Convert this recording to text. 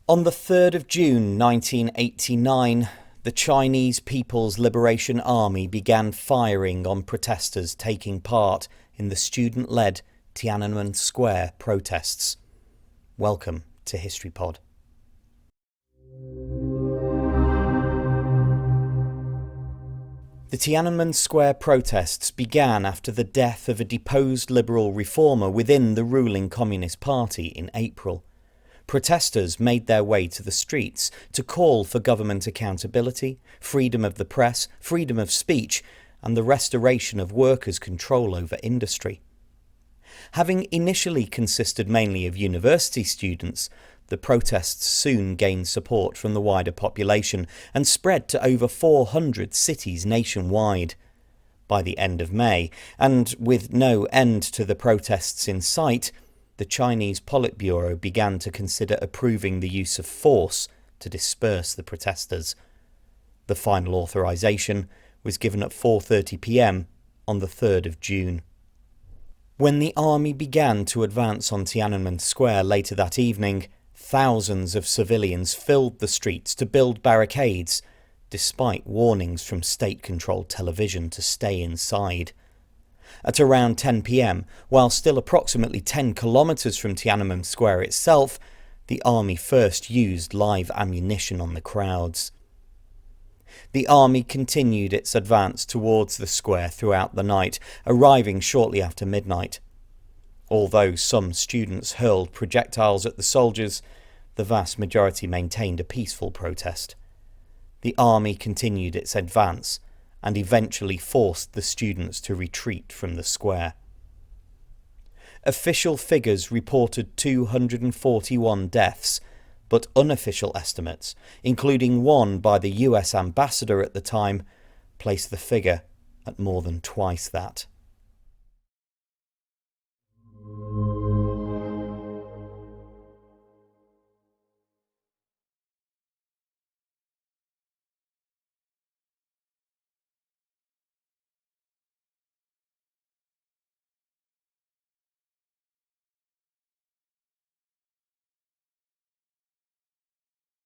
On the 3rd of June 1989, the Chinese People's Liberation Army began firing on protesters taking part in the student-led Tiananmen Square protests. Welcome to History Pod. The Tiananmen Square protests began after the death of a deposed liberal reformer within the ruling Communist Party in April. Protesters made their way to the streets to call for government accountability, freedom of the press, freedom of speech, and the restoration of workers' control over industry. Having initially consisted mainly of university students, the protests soon gained support from the wider population and spread to over 400 cities nationwide. By the end of May, and with no end to the protests in sight, the Chinese Politburo began to consider approving the use of force to disperse the protesters. The final authorisation was given at 4:30 p.m. on the 3rd of June. When the army began to advance on Tiananmen Square later that evening, thousands of civilians filled the streets to build barricades, despite warnings from state-controlled television to stay inside. At around 10 p.m, while still approximately 10 kilometres from Tiananmen Square itself, the army first used live ammunition on the crowds. The army continued its advance towards the square throughout the night, arriving shortly after midnight. Although some students hurled projectiles at the soldiers, the vast majority maintained a peaceful protest. The army continued its advance and eventually forced the students to retreat from the square. Official figures reported 241 deaths, but unofficial estimates, including one by the US ambassador at the time, placed the figure at more than twice that.